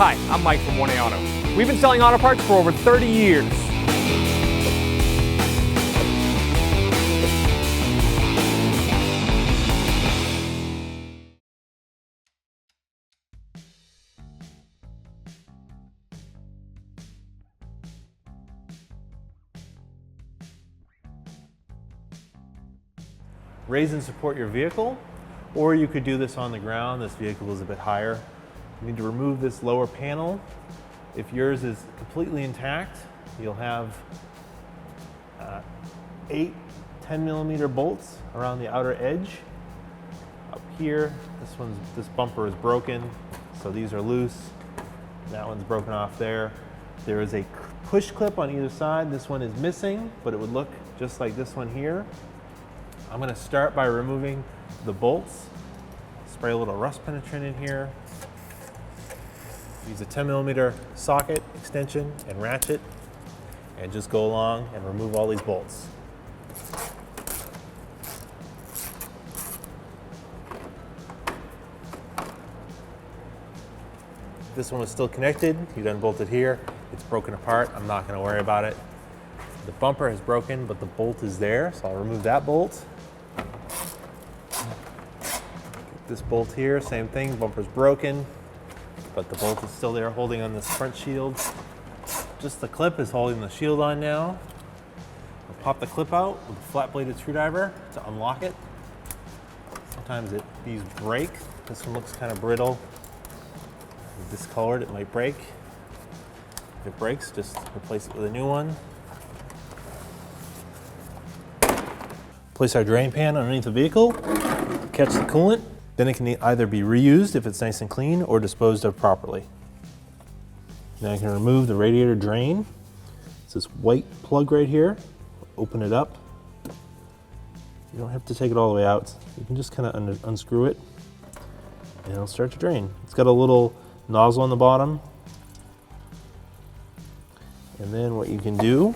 Hi, I'm Mike from 1A Auto. We've been selling auto parts for over 30 years. Raise and support your vehicle, or you could do this on the ground. This vehicle is a bit higher. You need to remove this lower panel. If yours is completely intact, you'll have 8 10mm bolts around the outer edge. Up here, this bumper is broken, so these are loose. That one's broken off there. There is a push clip on either side. This one is missing, but it would look just like this one here. I'm going to start by removing the bolts. Spray a little rust penetrant in here. Use a 10mm socket extension and ratchet, and just go along and remove all these bolts. This one is still connected. You unbolt it here. It's broken apart. I'm not going to worry about it. The bumper is broken, but the bolt is there, so I'll remove that bolt. This bolt here, same thing, bumper's broken, but the bolt is still there holding on this front shield. Just the clip is holding the shield on now. I'll pop the clip out with a flat-bladed screwdriver to unlock it. Sometimes these break. This one looks kind of brittle. Discolored, it might break. If it breaks, just replace it with a new one. Place our drain pan underneath the vehicle, catch the coolant. Then it can either be reused if it's nice and clean or disposed of properly. Now I can remove the radiator drain. It's this white plug right here. Open it up. You don't have to take it all the way out. You can just kind of unscrew it and it'll start to drain. It's got a little nozzle on the bottom. And then what you can do,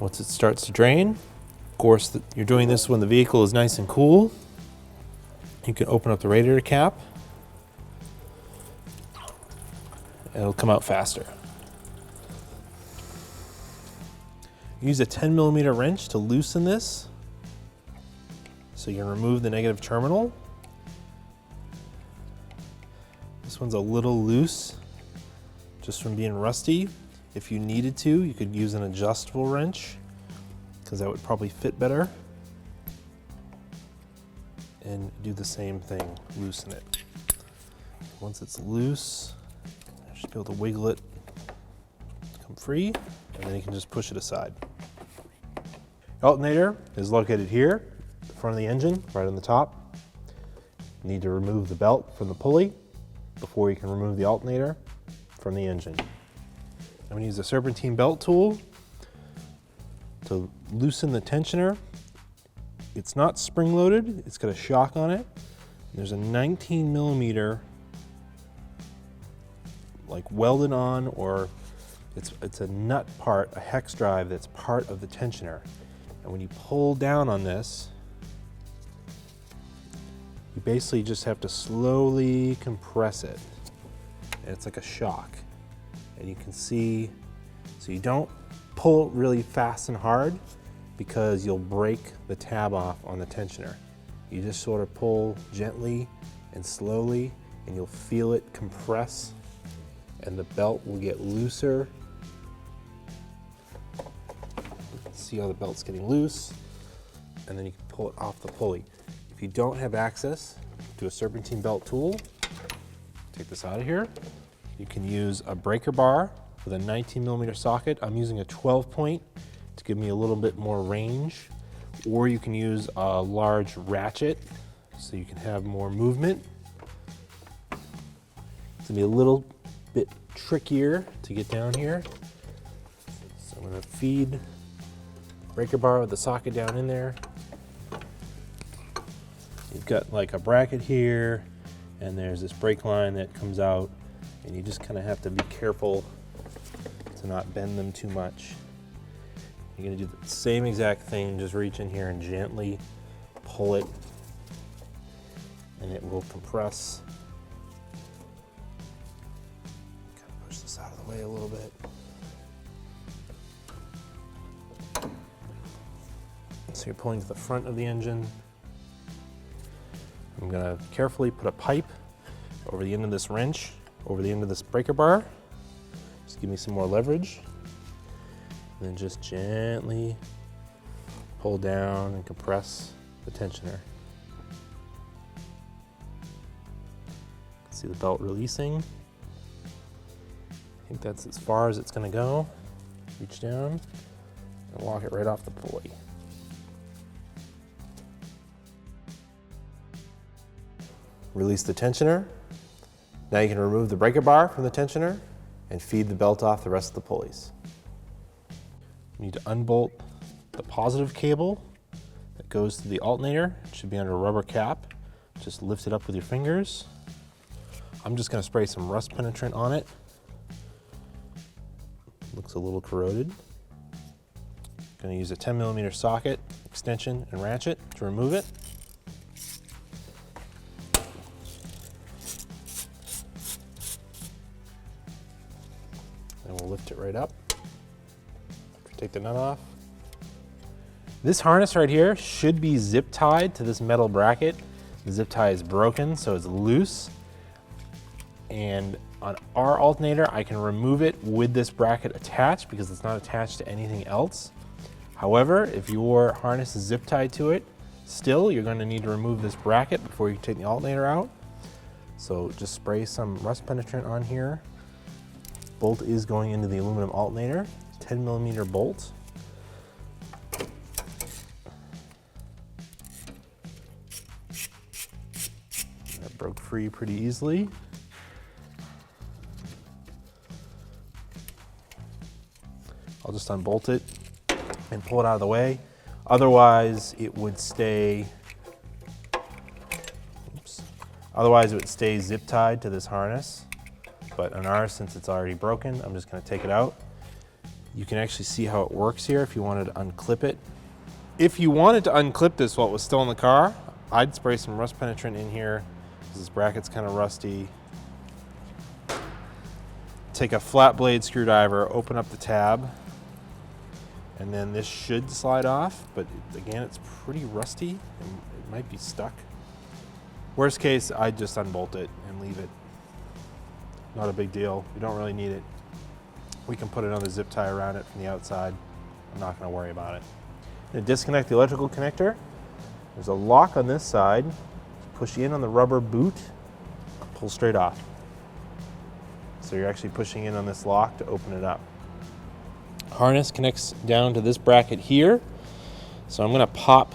once it starts to drain, of course you're doing this when the vehicle is nice and cool. You can open up the radiator cap and it'll come out faster. Use a 10mm wrench to loosen this so you can remove the negative terminal. This one's a little loose just from being rusty. If you needed to, you could use an adjustable wrench because that would probably fit better. And do the same thing, loosen it. Once it's loose, you should be able to wiggle it, come free, and then you can just push it aside. The alternator is located here, the front of the engine, right on the top. You need to remove the belt from the pulley before you can remove the alternator from the engine. I'm going to use the Serpentine belt tool to loosen the tensioner. It's not spring-loaded, it's got a shock on it. There's a 19mm like welded on, or it's a nut part, a hex drive that's part of the tensioner. And when you pull down on this, you basically just have to slowly compress it. And it's like a shock. And you can see, so you don't pull really fast and hard, because you'll break the tab off on the tensioner. You just sort of pull gently and slowly and you'll feel it compress and the belt will get looser. See how the belt's getting loose, and then you can pull it off the pulley. If you don't have access to a Serpentine belt tool, take this out of here. You can use a breaker bar with a 19mm socket. I'm using a 12-point to give me a little bit more range, or you can use a large ratchet so you can have more movement. It's gonna be a little bit trickier to get down here. So I'm gonna feed the breaker bar with the socket down in there. You've got like a bracket here, and there's this brake line that comes out, and you just kind of have to be careful to not bend them too much. You're gonna do the same exact thing, just reach in here and gently pull it, and it will compress. away a little bit. So you're pulling to the front of the engine. I'm gonna carefully put a pipe over the end of this wrench, over the end of this breaker bar. Just give me some more leverage. And then just gently pull down and compress the tensioner. See the belt releasing. I think that's as far as it's gonna go. Reach down and walk it right off the pulley. Release the tensioner. Now you can remove the breaker bar from the tensioner and feed the belt off the rest of the pulleys. You need to unbolt the positive cable that goes to the alternator. It should be under a rubber cap. Just lift it up with your fingers. I'm just going to spray some rust penetrant on it. Looks a little corroded. Going to use a 10mm socket, extension, and ratchet to remove it. And we'll lift it right up. Take the nut off. This harness right here should be zip tied to this metal bracket. The zip tie is broken, so it's loose. And on our alternator, I can remove it with this bracket attached because it's not attached to anything else. However, if your harness is zip tied to it, still you're going to need to remove this bracket before you take the alternator out. So just spray some rust penetrant on here. Bolt is going into the aluminum alternator, 10mm bolt. That broke free pretty easily. I'll just unbolt it and pull it out of the way. Otherwise, it would stay, Otherwise it would stay zip tied to this harness. But on ours, since it's already broken, I'm just gonna take it out. You can actually see how it works here if you wanted to unclip it. If you wanted to unclip this while it was still in the car, I'd spray some rust penetrant in here because this bracket's kind of rusty. Take a flat blade screwdriver, open up the tab, and then this should slide off, but again, it's pretty rusty and it might be stuck. Worst case, I'd just unbolt it and leave it. Not a big deal, we don't really need it. We can put another zip tie around it from the outside. I'm not gonna worry about it. I'm gonna disconnect the electrical connector. There's a lock on this side. Push in on the rubber boot, pull straight off. So you're actually pushing in on this lock to open it up. Harness connects down to this bracket here. So I'm gonna pop,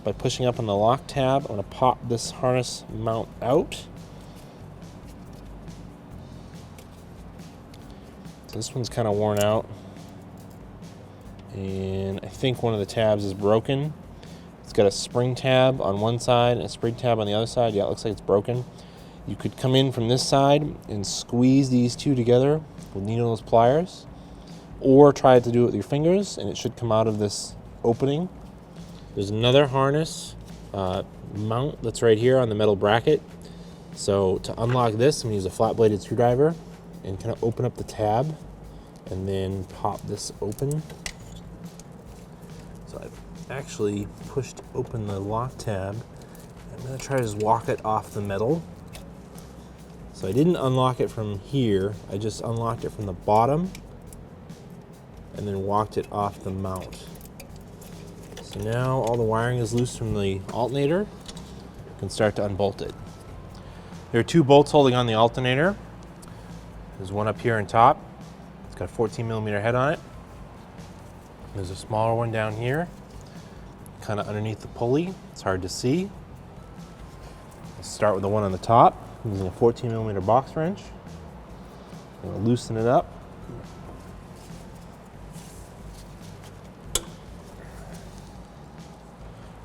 by pushing up on the lock tab, I'm gonna pop this harness mount out. So this one's kind of worn out. And I think one of the tabs is broken. It's got a spring tab on one side and a spring tab on the other side. Yeah, it looks like it's broken. You could come in from this side and squeeze these two together with needleless pliers, or try to do it with your fingers and it should come out of this opening. There's another harness mount that's right here on the metal bracket. So to unlock this, I'm gonna use a flat bladed screwdriver and kind of open up the tab and then pop this open. So I've actually pushed open the lock tab. I'm gonna try to just walk it off the metal. So I didn't unlock it from here, I just unlocked it from the bottom and then walked it off the mount. So now all the wiring is loose from the alternator. You can start to unbolt it. There are two bolts holding on the alternator. There's one up here on top. It's got a 14mm head on it. There's a smaller one down here, kind of underneath the pulley. It's hard to see. Let's start with the one on the top. I'm using a 14mm box wrench. I'm going to loosen it up. I'm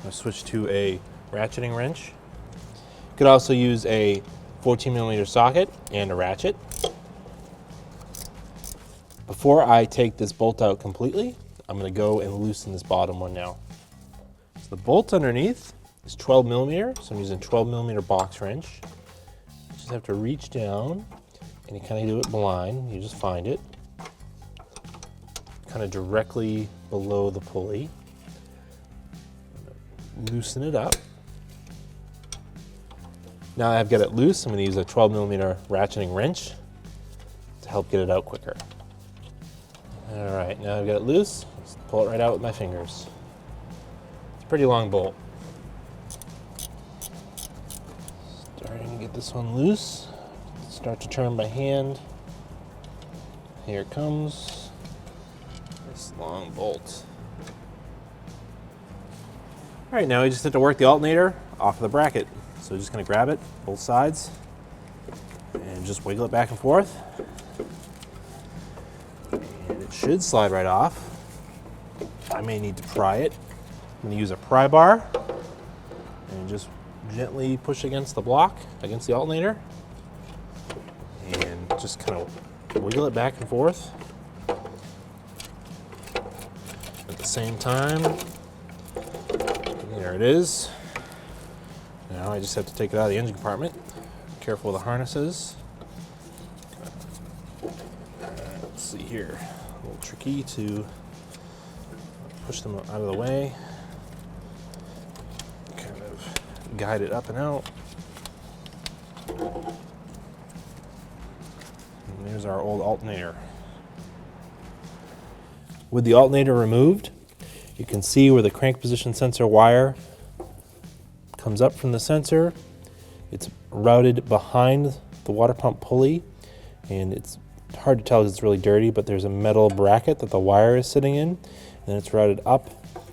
going to switch to a ratcheting wrench. You could also use a 14mm socket and a ratchet. Before I take this bolt out completely, I'm going to go and loosen this bottom one now. So the bolt underneath is 12mm, so I'm using a 12mm box wrench. Just have to reach down And you kind of do it blind. You just find it. Kind of directly below the pulley. Loosen it up. Now I've got it loose, I'm going to use a 12mm ratcheting wrench to help get it out quicker. All right, now I've got it loose. Just pull it right out with my fingers. It's a pretty long bolt. Starting to get this one loose. Start to turn by hand. Here it comes. This long bolt. All right, now we just have to work the alternator off of the bracket. So just gonna grab it, both sides, and just wiggle it back and forth. And it should slide right off. I may need to pry it. I'm gonna use a pry bar and just gently push against the block, against the alternator, and just kind of wiggle it back and forth. At the same time, there it is. Now I just have to take it out of the engine compartment. Careful with the harnesses. Let's see here. A little tricky to push them out of the way. Kind of guide it up and out. And there's our old alternator. With the alternator removed, you can see where the crank position sensor wire comes up from the sensor. It's routed behind the water pump pulley, and it's hard to tell because it's really dirty, but there's a metal bracket that the wire is sitting in, and it's routed up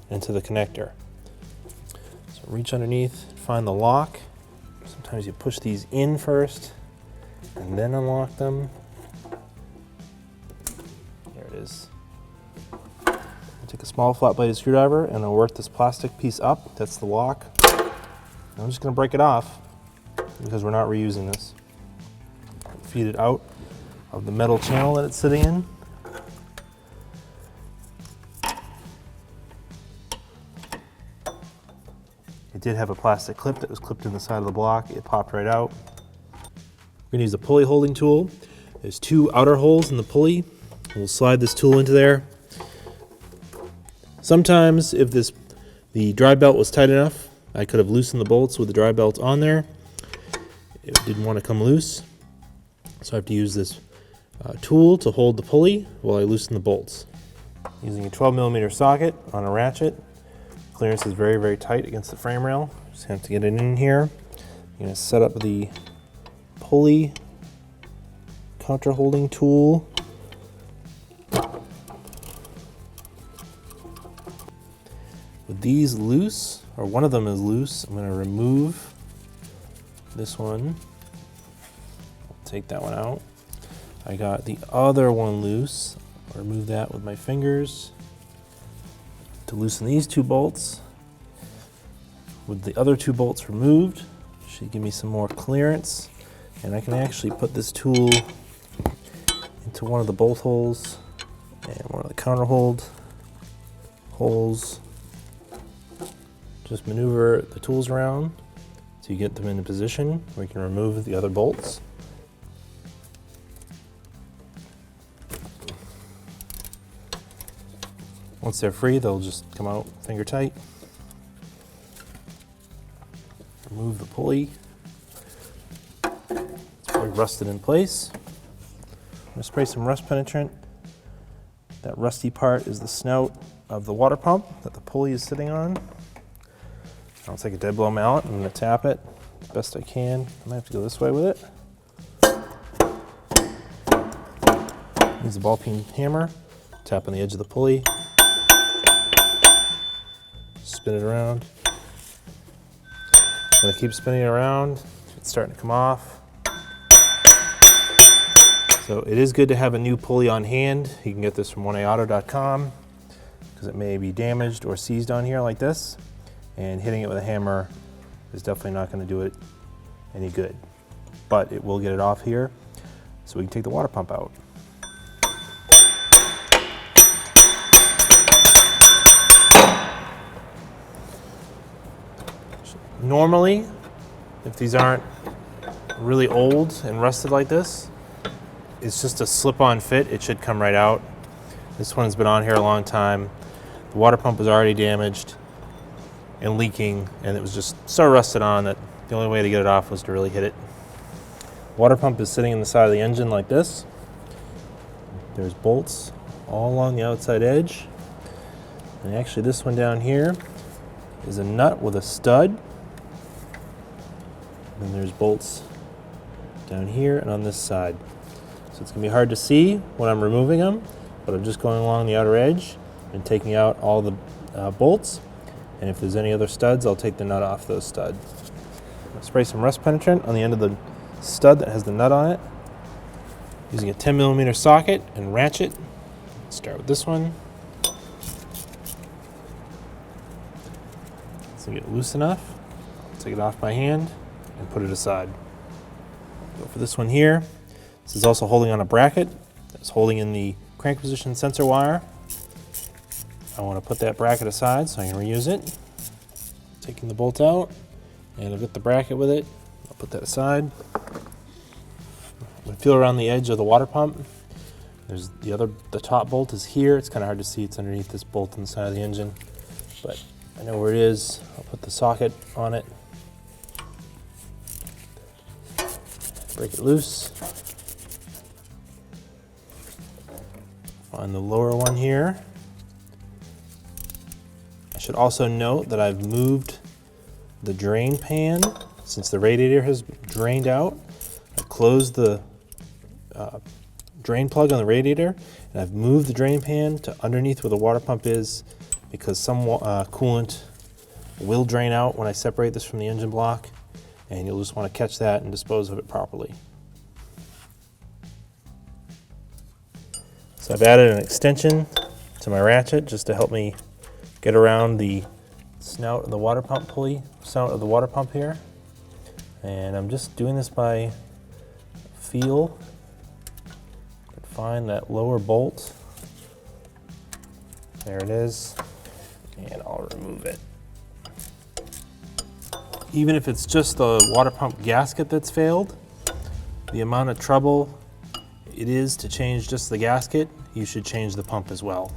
into the connector. So reach underneath, find the lock. Sometimes you push these in first and then unlock them. There it is. I'll take a small flat-bladed screwdriver and I'll work this plastic piece up. That's the lock. I'm just going to break it off because we're not reusing this. Feed it out of the metal channel that it's sitting in. It did have a plastic clip that was clipped in the side of the block. It popped right out. We're going to use a pulley holding tool. There's two outer holes in the pulley. We'll slide this tool into there. Sometimes if the dry belt was tight enough, I could have loosened the bolts with the dry belt on there. It didn't want to come loose, so I have to use this tool to hold the pulley while I loosen the bolts. Using a 12mm socket on a ratchet. Clearance is very, very tight against the frame rail. Just have to get it in here. I'm going to set up the pulley counter holding tool. With these loose, or one of them is loose, I'm going to remove this one. Take that one out. I got the other one loose. I'll remove that with my fingers. To loosen these two bolts, with the other two bolts removed, should give me some more clearance, and I can actually put this tool into one of the bolt holes and one of the counter hold holes. Just maneuver the tools around so you get them into position where you can remove the other bolts. Once they're free, they'll just come out finger tight. Remove the pulley. It's probably rusted in place. I'm going to spray some rust penetrant. That rusty part is the snout of the water pump that the pulley is sitting on. I'll take a dead blow mallet. I'm going to tap it as best I can. I might have to go this way with it. Use a ball peen hammer. Tap on the edge of the pulley. Spin it around. I'm going to keep spinning it around. It's starting to come off. So it is good to have a new pulley on hand. You can get this from 1aauto.com because it may be damaged or seized on here like this. And hitting it with a hammer is definitely not going to do it any good. But it will get it off here so we can take the water pump out. Normally, if these aren't really old and rusted like this, it's just a slip-on fit. It should come right out. This one's been on here a long time. The water pump was already damaged and leaking, and it was just so rusted on that the only way to get it off was to really hit it. Water pump is sitting in the side of the engine like this. There's bolts all along the outside edge. And actually this one down here is a nut with a stud. And there's bolts down here and on this side. So it's gonna be hard to see when I'm removing them, but I'm just going along the outer edge and taking out all the bolts. And if there's any other studs, I'll take the nut off those studs. I'll spray some rust penetrant on the end of the stud that has the nut on it. Using a 10mm socket and ratchet. Start with this one. So get it loose enough. Take it off by hand and put it aside. Go for this one here. This is also holding on a bracket that's holding in the crank position sensor wire. I want to put that bracket aside so I can reuse it. Taking the bolt out, and I'll get the bracket with it. I'll put that aside. I'm going to feel around the edge of the water pump. There's the top bolt is here. It's kind of hard to see. It's underneath this bolt on the side of the engine, but I know where it is. I'll put the socket on it. Break it loose. Find the lower one here. I should also note that I've moved the drain pan since the radiator has drained out. I've closed the drain plug on the radiator, and I've moved the drain pan to underneath where the water pump is because some coolant will drain out when I separate this from the engine block, and you'll just want to catch that and dispose of it properly. So I've added an extension to my ratchet just to help me get around the snout of the water pump pulley, snout of the water pump here. And I'm just doing this by feel. Find that lower bolt. There it is. And I'll remove it. Even if it's just the water pump gasket that's failed, the amount of trouble it is to change just the gasket, you should change the pump as well.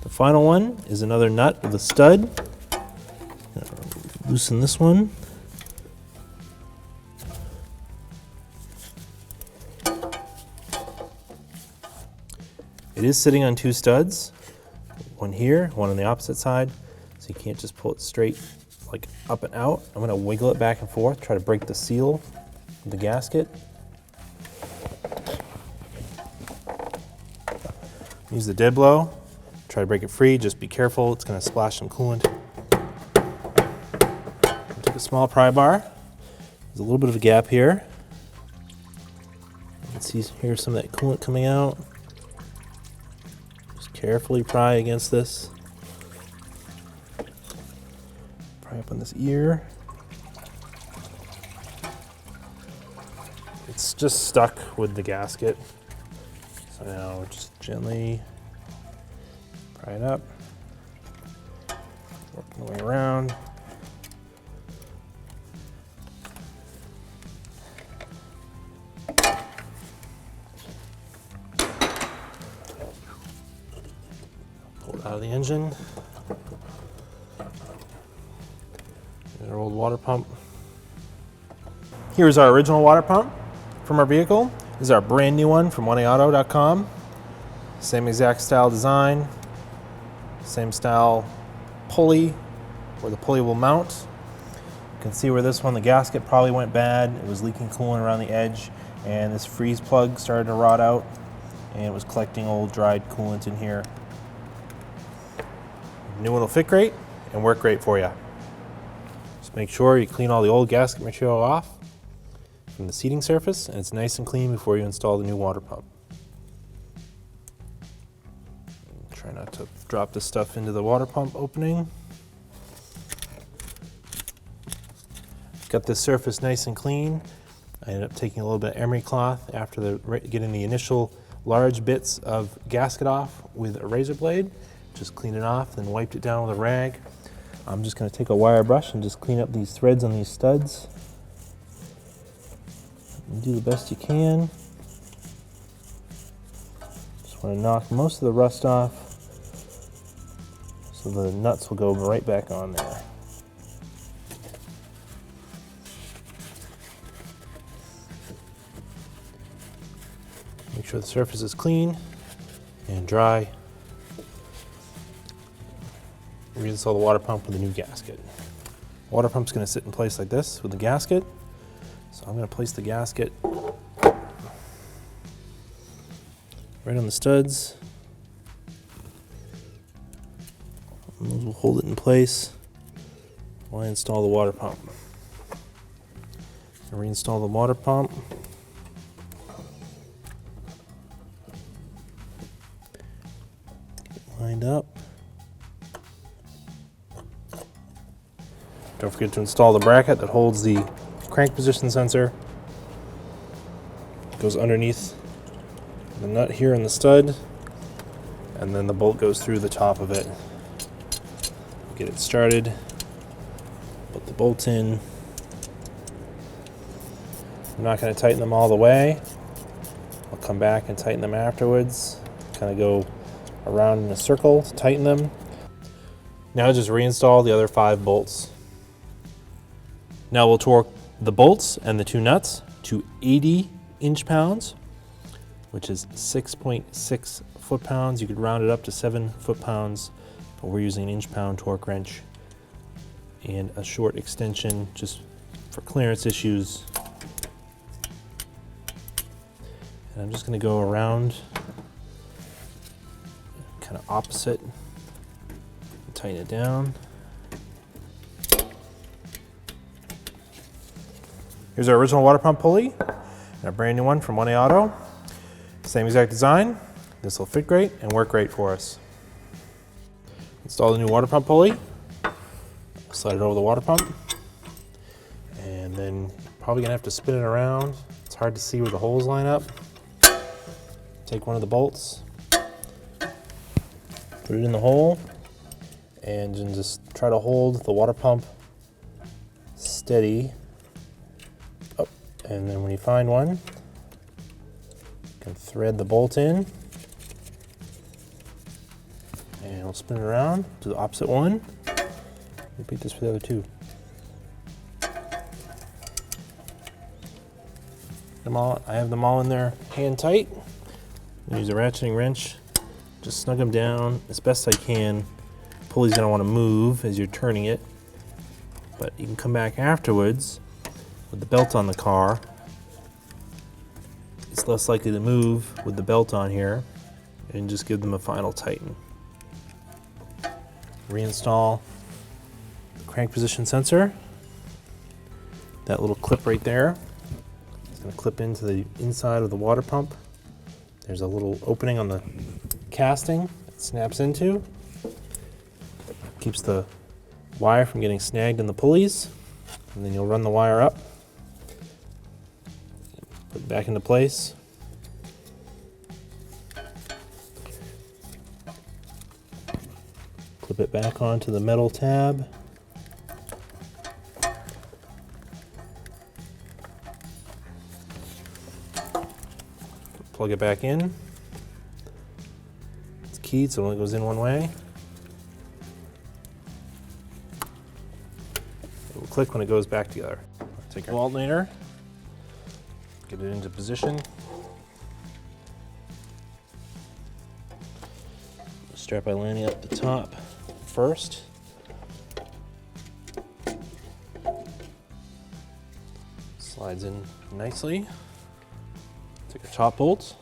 The final one is another nut with a stud. Loosen this one. It is sitting on two studs, one here, one on the opposite side, so you can't just pull it straight like up and out. I'm going to wiggle it back and forth, try to break the seal of the gasket. Use the dead blow, try to break it free, just be careful, it's going to splash some coolant. Take a small pry bar, there's a little bit of a gap here. You can see here's some of that coolant coming out. Carefully pry against this. Pry up on this ear. It's just stuck with the gasket. So now just gently pry it up. Working the way around. Out of the engine. Our old water pump. Here's our original water pump from our vehicle. This is our brand new one from oneauto.com. Same exact style design, same style pulley where the pulley will mount. You can see where this one, the gasket probably went bad. It was leaking coolant around the edge, and this freeze plug started to rot out, and it was collecting old dried coolant in here. New one will fit great and work great for you. Just make sure you clean all the old gasket material off from the seating surface, and it's nice and clean before you install the new water pump. Try not to drop this stuff into the water pump opening. Got this surface nice and clean. I ended up taking a little bit of emery cloth after getting the initial large bits of gasket off with a razor blade. Just cleaned it off, then wiped it down with a rag. I'm just going to take a wire brush and just clean up these threads on these studs. And do the best you can. Just want to knock most of the rust off so the nuts will go right back on there. Make sure the surface is clean and dry. Reinstall the water pump with a new gasket. Water pump's going to sit in place like this with the gasket. So I'm going to place the gasket right on the studs. And those will hold it in place while I install the water pump. Reinstall the water pump. Lined up. Don't forget to install the bracket that holds the crank position sensor. It goes underneath the nut here in the stud, and then the bolt goes through the top of it. Get it started, put the bolts in. I'm not going to tighten them all the way. I'll come back and tighten them afterwards. Kind of go around in a circle to tighten them. Now just reinstall the other 5 bolts. Now we'll torque the bolts and the 2 nuts to 80 inch-pounds, which is 6.6 foot-pounds. You could round it up to 7 foot-pounds, but we're using an inch-pound torque wrench and a short extension just for clearance issues. And I'm just going to go around kind of opposite and tighten it down. Here's our original water pump pulley and a brand new one from 1A Auto. Same exact design. This will fit great and work great for us. Install the new water pump pulley. Slide it over the water pump. And then you're probably gonna have to spin it around. It's hard to see where the holes line up. Take one of the bolts, put it in the hole, and then just try to hold the water pump steady. And then when you find one, you can thread the bolt in, and we'll spin it around to the opposite one. Repeat this for the other 2. I have them all in there hand tight. Use a ratcheting wrench, just snug them down as best I can. Pulley's gonna wanna move as you're turning it, but you can come back afterwards with the belt on the car. It's less likely to move with the belt on here, and just give them a final tighten. Reinstall the crank position sensor. That little clip right there is going to clip into the inside of the water pump. There's a little opening on the casting that snaps into. Keeps the wire from getting snagged in the pulleys, and then you'll run the wire up. Put it back into place. Clip it back onto the metal tab. Plug it back in. It's keyed, so it only goes in one way. It will click when it goes back together. Take our alternator. Get it into position. Start by lining up the top first. Slides in nicely. Take our top bolt,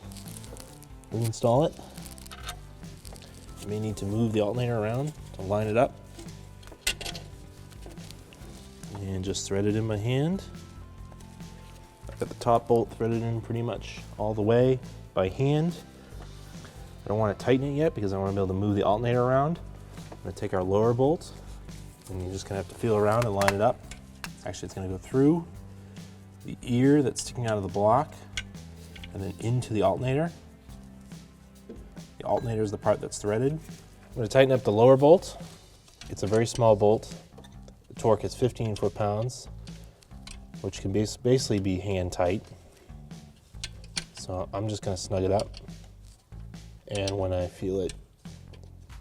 reinstall it. You may need to move the alternator around to line it up. And just thread it in my hand. I've got the top bolt threaded in pretty much all the way by hand. I don't want to tighten it yet because I want to be able to move the alternator around. I'm going to take our lower bolt, and you're just going to have to feel around and line it up. Actually, it's going to go through the ear that's sticking out of the block and then into the alternator. The alternator is the part that's threaded. I'm going to tighten up the lower bolt. It's a very small bolt. The torque is 15 foot-pounds, which can basically be hand tight. So I'm just going to snug it up. And when I feel it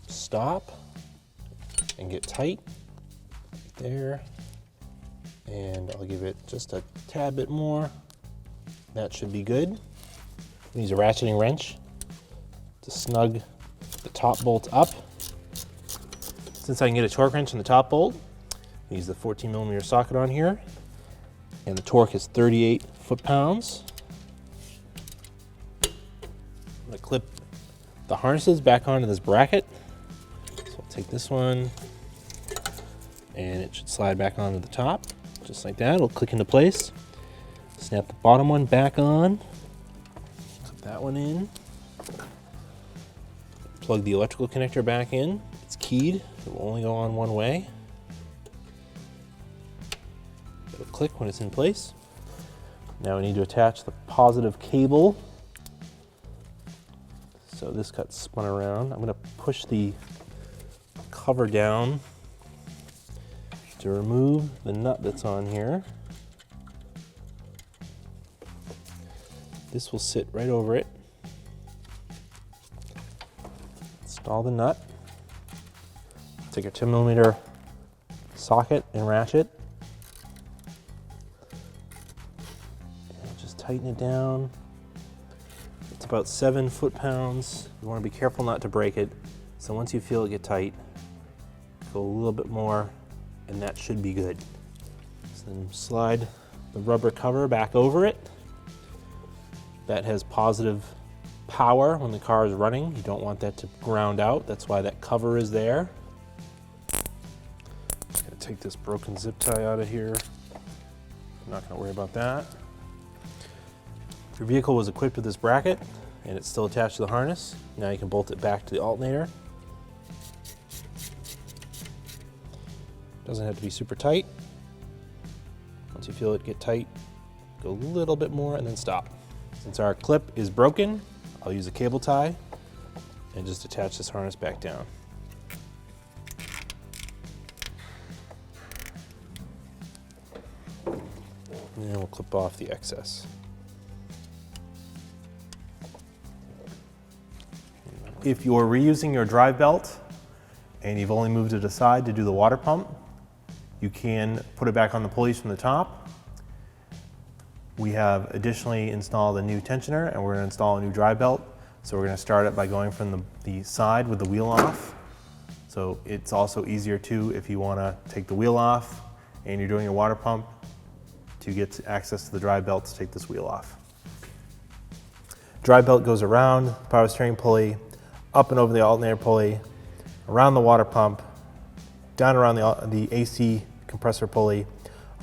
stop and get tight, there, and I'll give it just a tad bit more. That should be good. Use a ratcheting wrench to snug the top bolt up. Since I can get a torque wrench in the top bolt, I use the 14mm socket on here, and the torque is 38 foot-pounds. I'm going to clip the harnesses back onto this bracket. So I'll take this one, and it should slide back onto the top, just like that. It'll click into place. Snap the bottom one back on. Clip that one in. Plug the electrical connector back in. It's keyed. It will only go on one way. It'll click when it's in place. Now we need to attach the positive cable. So this got spun around. I'm going to push the cover down to remove the nut that's on here. This will sit right over it. Install the nut. Take a 10mm socket and ratchet. And just tighten it down. It's about 7 foot-pounds. You want to be careful not to break it. So once you feel it get tight, go a little bit more, and that should be good. So then slide the rubber cover back over it. That has positive power when the car is running. You don't want that to ground out. That's why that cover is there. I'm gonna take this broken zip tie out of here. I'm not gonna worry about that. If your vehicle was equipped with this bracket and it's still attached to the harness, now you can bolt it back to the alternator. Doesn't have to be super tight. Once you feel it get tight, go a little bit more and then stop. Since our clip is broken, I'll use a cable tie and just attach this harness back down. And then we'll clip off the excess. If you're reusing your drive belt and you've only moved it aside to do the water pump, you can put it back on the pulleys from the top. We have additionally installed a new tensioner, and we're going to install a new drive belt. So we're going to start it by going from the side with the wheel off. So it's also easier too if you want to take the wheel off and you're doing your water pump to get access to the drive belt to take this wheel off. Drive belt goes around the power steering pulley, up and over the alternator pulley, around the water pump, down around the AC compressor pulley,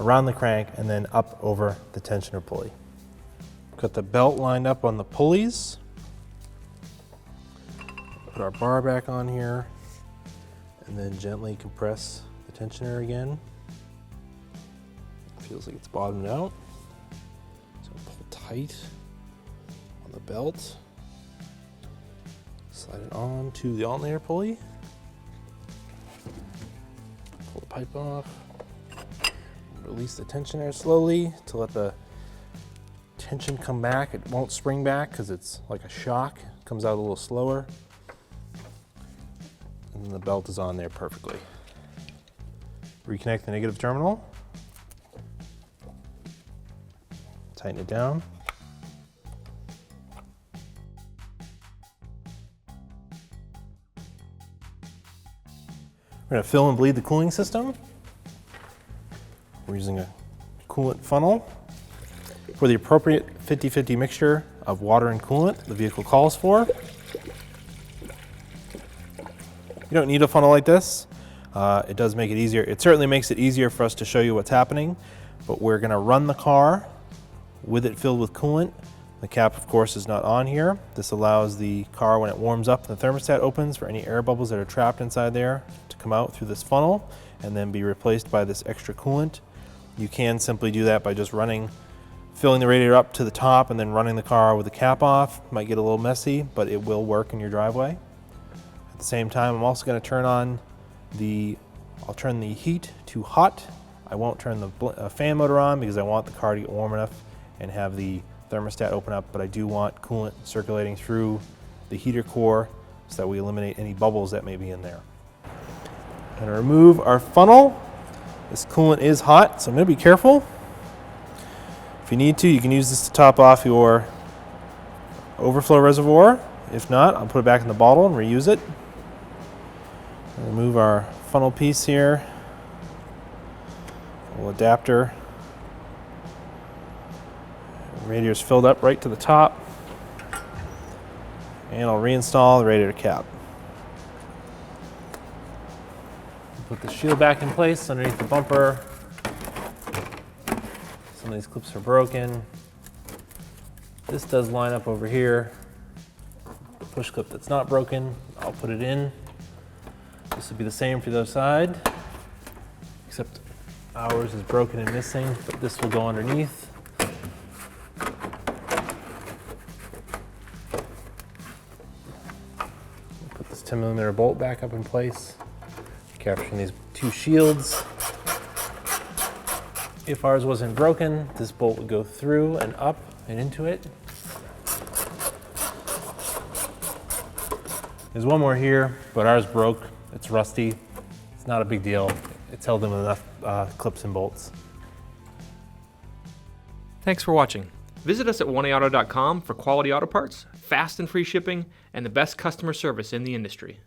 around the crank, and then up over the tensioner pulley. Got the belt lined up on the pulleys. Put our bar back on here, and then gently compress the tensioner again. Feels like it's bottomed out. So pull tight on the belt. Slide it on to the alternator pulley. Pull the pipe off. Release the tensioner slowly to let the tension come back. It won't spring back because it's like a shock. It comes out a little slower. And then the belt is on there perfectly. Reconnect the negative terminal. Tighten it down. We're going to fill and bleed the cooling system. We're using a coolant funnel for the appropriate 50-50 mixture of water and coolant the vehicle calls for. You don't need a funnel like this. It does make it easier. It certainly makes it easier for us to show you what's happening, but we're going to run the car with it filled with coolant. The cap, of course, is not on here. This allows the car, when it warms up and the thermostat opens, for any air bubbles that are trapped inside there to come out through this funnel and then be replaced by this extra coolant. You can simply do that by just filling the radiator up to the top and then running the car with the cap off. Might get a little messy, but it will work in your driveway. At the same time, I'm also going to turn on the I'll turn the heat to hot. I won't turn the fan motor on because I want the car to get warm enough and have the thermostat open up, but I do want coolant circulating through the heater core so that we eliminate any bubbles that may be in there. I'm going to remove our funnel. This coolant is hot, so I'm going to be careful. If you need to, you can use this to top off your overflow reservoir. If not, I'll put it back in the bottle and reuse it. Remove our funnel piece here, a little adapter. The radiator's filled up right to the top. And I'll reinstall the radiator cap. Put the shield back in place underneath the bumper. Some of these clips are broken. This does line up over here. The push clip that's not broken, I'll put it in. This will be the same for the other side, except ours is broken and missing, but this will go underneath. Put this 10mm bolt back up in place, capturing these two shields. If ours wasn't broken, this bolt would go through and up and into it. There's one more here, but ours broke. It's rusty. It's not a big deal. It's held in with enough clips and bolts. Thanks for watching. Visit us at 1AAuto.com for quality auto parts, fast and free shipping, and the best customer service in the industry.